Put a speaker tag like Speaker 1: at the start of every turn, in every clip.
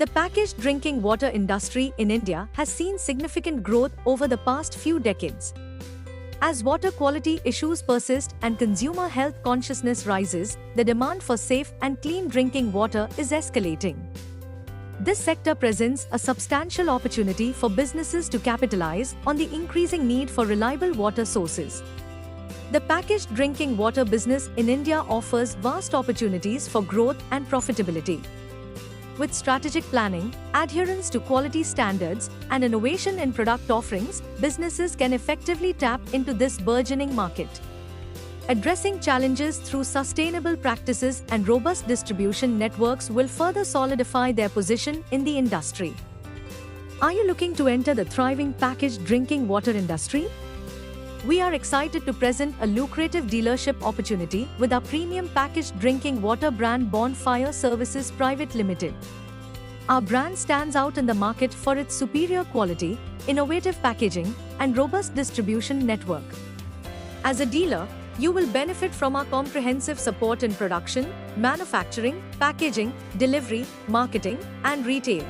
Speaker 1: The packaged drinking water industry in India has seen significant growth over the past few decades. As water quality issues persist and consumer health consciousness rises, the demand for safe and clean drinking water is escalating. This sector presents a substantial opportunity for businesses to capitalize on the increasing need for reliable water sources. The packaged drinking water business in India offers vast opportunities for growth and profitability. With strategic planning, adherence to quality standards, and innovation in product offerings, businesses can effectively tap into this burgeoning market. Addressing challenges through sustainable practices and robust distribution networks will further solidify their position in the industry. Are you looking to enter the thriving packaged drinking water industry? We are excited to present a lucrative dealership opportunity with our premium packaged drinking water brand Bonfire Services Private Limited. Our brand stands out in the market for its superior quality, innovative packaging, and robust distribution network. As a dealer, you will benefit from our comprehensive support in production, manufacturing, packaging, delivery, marketing, and retail.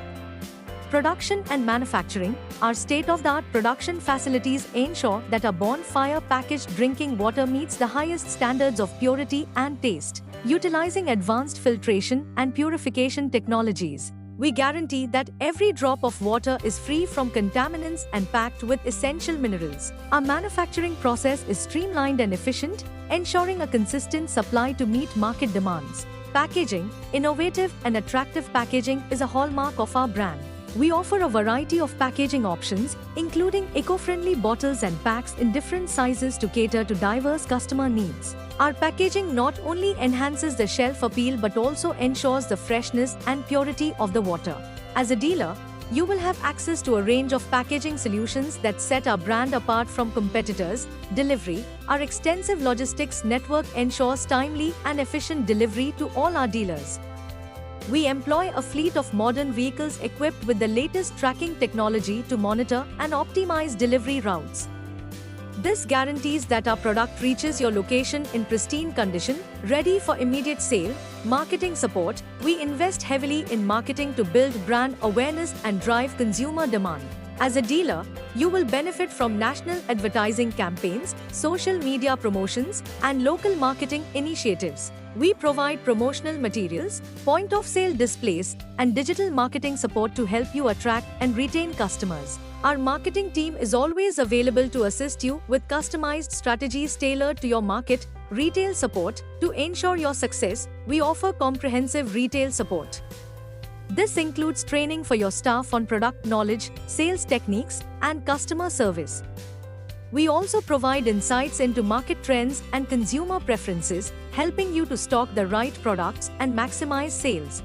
Speaker 1: Production and manufacturing. Our state-of-the-art production facilities ensure that our Bonfire packaged drinking water meets the highest standards of purity and taste. Utilizing advanced filtration and purification technologies, we guarantee that every drop of water is free from contaminants and packed with essential minerals. Our manufacturing process is streamlined and efficient, ensuring a consistent supply to meet market demands. Packaging. Innovative and attractive packaging is a hallmark of our brand. We offer a variety of packaging options, including eco-friendly bottles and packs in different sizes to cater to diverse customer needs. Our packaging not only enhances the shelf appeal but also ensures the freshness and purity of the water. As a dealer, you will have access to a range of packaging solutions that set our brand apart from competitors. Delivery. Our extensive logistics network ensures timely and efficient delivery to all our dealers. We employ a fleet of modern vehicles equipped with the latest tracking technology to monitor and optimize delivery routes. This guarantees that our product reaches your location in pristine condition, ready for immediate sale. Marketing support. We invest heavily in marketing to build brand awareness and drive consumer demand. As a dealer, you will benefit from national advertising campaigns, social media promotions, and local marketing initiatives. We provide promotional materials, point-of-sale displays, and digital marketing support to help you attract and retain customers. Our marketing team is always available to assist you with customized strategies tailored to your market. Retail support. To ensure your success, we offer comprehensive retail support. This includes training for your staff on product knowledge, sales techniques, and customer service. We also provide insights into market trends and consumer preferences, helping you to stock the right products and maximize sales.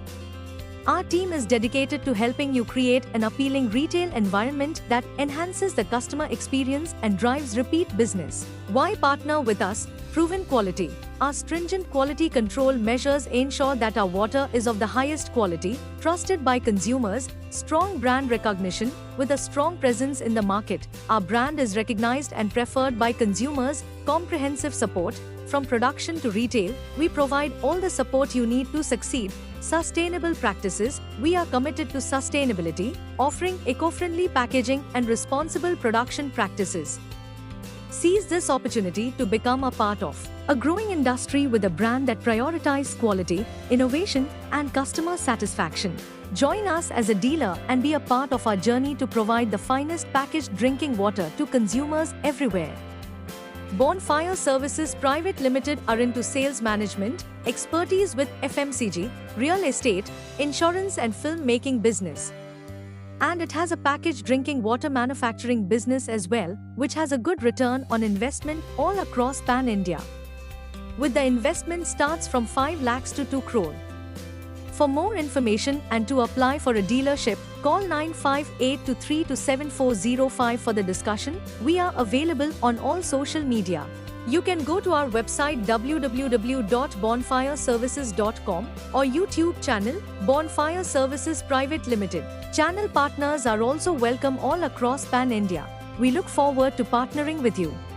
Speaker 1: Our team is dedicated to helping you create an appealing retail environment that enhances the customer experience and drives repeat business. Why partner with us? Proven quality. Our stringent quality control measures ensure that our water is of the highest quality, trusted by consumers. Strong brand recognition. With a strong presence in the market, our brand is recognized and preferred by consumers. Comprehensive support. From production to retail, we provide all the support you need to succeed. Sustainable practices. We are committed to sustainability, offering eco-friendly packaging and responsible production practices. Seize this opportunity to become a part of a growing industry with a brand that prioritizes quality, innovation, and customer satisfaction. Join us as a dealer and be a part of our journey to provide the finest packaged drinking water to consumers everywhere. Bonfire Services Private Limited are into sales management, expertise with FMCG, real estate, insurance and film making business. And it has a packaged drinking water manufacturing business as well, which has a good return on investment all across Pan-India. With the investment starts from 5 lakhs to 2 crore. For more information and to apply for a dealership, call 9582327405 for the discussion. We are available on all social media. You can go to our website www.bonfireservices.com or YouTube channel Bonfire Services Private Limited. Channel partners are also welcome all across Pan-India. We look forward to partnering with you.